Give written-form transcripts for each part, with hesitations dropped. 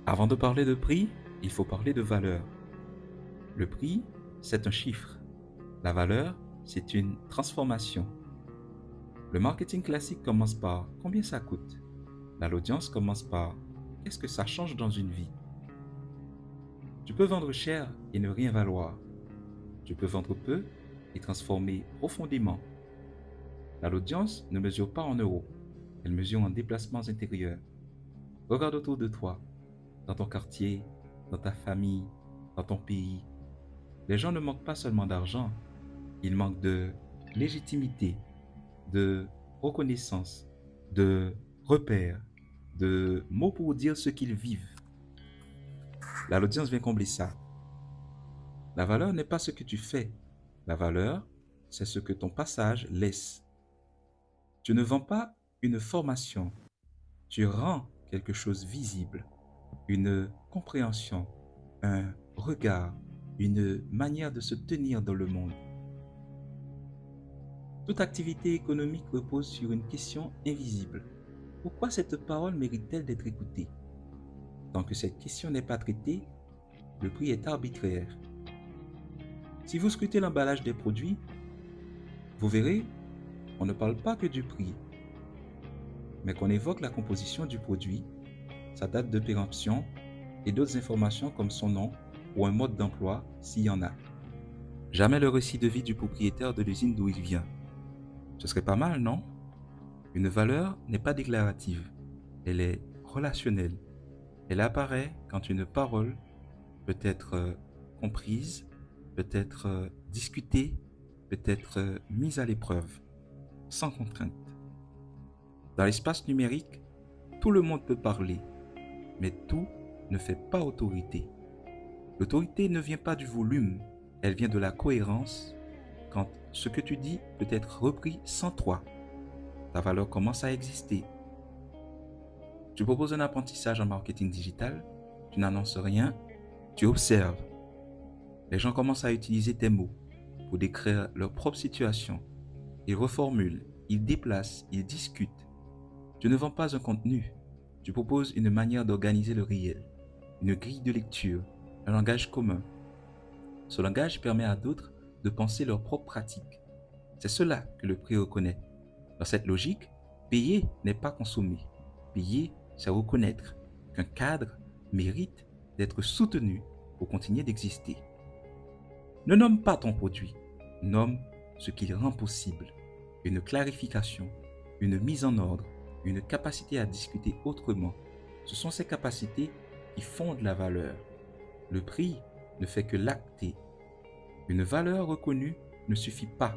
Avant de parler de prix, il faut parler de valeur. Le prix, c'est un chiffre. La valeur, c'est une transformation. Le marketing classique commence par combien ça coûte. L'audience commence par qu'est-ce que ça change dans une vie. Tu peux vendre cher et ne rien valoir. Tu peux vendre peu et transformer profondément. L'audience ne mesure pas en euros, elle mesure en déplacements intérieurs. Regarde autour de toi, dans ton quartier, dans ta famille, dans ton pays. Les gens ne manquent pas seulement d'argent, ils manquent de légitimité, de reconnaissance, de repères, de mots pour dire ce qu'ils vivent. L'audience vient combler ça. La valeur n'est pas ce que tu fais. La valeur, c'est ce que ton passage laisse. Tu ne vends pas une formation, tu rends quelque chose visible, une compréhension, un regard, une manière de se tenir dans le monde. Toute activité économique repose sur une question invisible. Pourquoi cette parole mérite-t-elle d'être écoutée? Tant que cette question n'est pas traitée, le prix est arbitraire. Si vous scrutez l'emballage des produits, vous verrez, on ne parle pas que du prix, mais qu'on évoque la composition du produit, sa date de péremption et d'autres informations comme son nom ou un mode d'emploi s'il y en a. Jamais le récit de vie du propriétaire de l'usine d'où il vient. Ce serait pas mal, non? Une valeur n'est pas déclarative, elle est relationnelle. Elle apparaît quand une parole peut être comprise, peut être discutée, peut être mise à l'épreuve, sans contrainte. Dans l'espace numérique, tout le monde peut parler, mais tout ne fait pas autorité. L'autorité ne vient pas du volume, elle vient de la cohérence quand ce que tu dis peut être repris sans toi. Ta valeur commence à exister. Tu proposes un apprentissage en marketing digital, tu n'annonces rien, tu observes. Les gens commencent à utiliser tes mots pour décrire leur propre situation. Ils reformulent, ils déplacent, ils discutent. Tu ne vends pas un contenu, tu proposes une manière d'organiser le réel, une grille de lecture, un langage commun. Ce langage permet à d'autres de penser leurs propres pratiques. C'est cela que le prix reconnaît. Dans cette logique, payer n'est pas consommer. Payer, c'est reconnaître qu'un cadre mérite d'être soutenu pour continuer d'exister. Ne nomme pas ton produit, nomme ce qu'il rend possible. Une clarification, une mise en ordre, une capacité à discuter autrement. Ce sont ces capacités qui fondent la valeur. Le prix ne fait que l'acter. Une valeur reconnue ne suffit pas,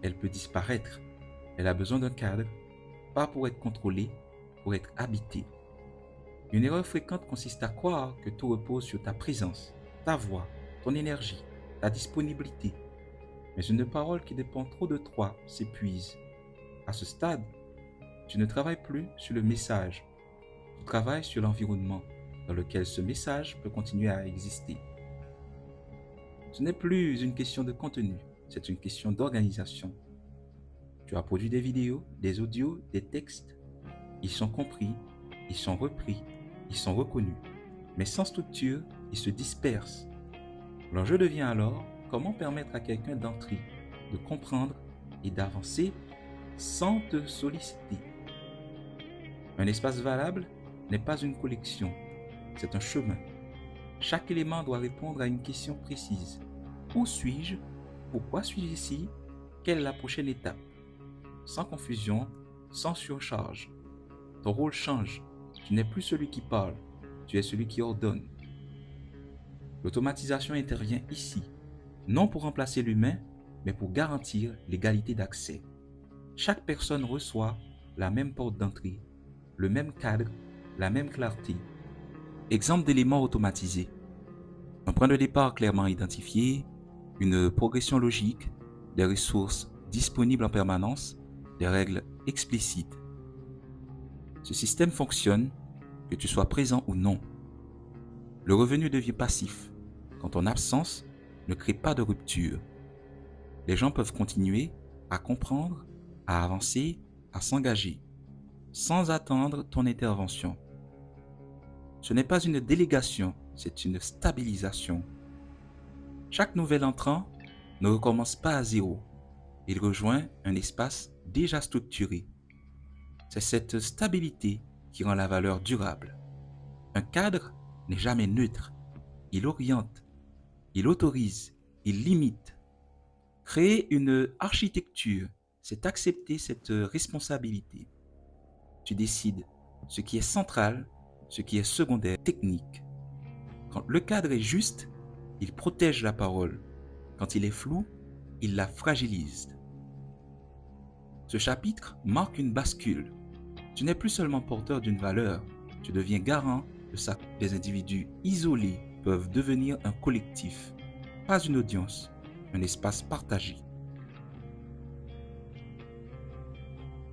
elle peut disparaître. Elle a besoin d'un cadre, pas pour être contrôlée, pour être habitée. Une erreur fréquente consiste à croire que tout repose sur ta présence, ta voix, ton énergie, ta disponibilité. Mais une parole qui dépend trop de toi s'épuise. À ce stade, tu ne travailles plus sur le message, tu travailles sur l'environnement dans lequel ce message peut continuer à exister. Ce n'est plus une question de contenu, c'est une question d'organisation. Tu as produit des vidéos, des audios, des textes. Ils sont compris, ils sont repris, ils sont reconnus. Mais sans structure, ils se dispersent. L'enjeu devient alors comment permettre à quelqu'un d'entrer, de comprendre et d'avancer sans te solliciter. Un espace valable n'est pas une collection, c'est un chemin. Chaque élément doit répondre à une question précise. Où suis-je? Pourquoi suis-je ici? Quelle est la prochaine étape? Sans confusion, sans surcharge. Ton rôle change. Tu n'es plus celui qui parle, tu es celui qui ordonne. L'automatisation intervient ici, non pour remplacer l'humain, mais pour garantir l'égalité d'accès. Chaque personne reçoit la même porte d'entrée, le même cadre, la même clarté. Exemple d'éléments automatisés. Un point de départ clairement identifié, une progression logique, des ressources disponibles en permanence, des règles explicites. Ce système fonctionne, que tu sois présent ou non. Le revenu devient passif quand ton absence ne crée pas de rupture. Les gens peuvent continuer à comprendre, à avancer, à s'engager, sans attendre ton intervention. Ce n'est pas une délégation, c'est une stabilisation. Chaque nouvel entrant ne recommence pas à zéro. Il rejoint un espace déjà structuré. C'est cette stabilité qui rend la valeur durable. Un cadre n'est jamais neutre. Il oriente, il autorise, il limite. Créer une architecture, c'est accepter cette responsabilité. Tu décides ce qui est central, ce qui est secondaire, technique. Quand le cadre est juste, il protège la parole. Quand il est flou, il la fragilise. Ce chapitre marque une bascule. Tu n'es plus seulement porteur d'une valeur, tu deviens garant de ça. Des individus isolés peuvent devenir un collectif, pas une audience, un espace partagé.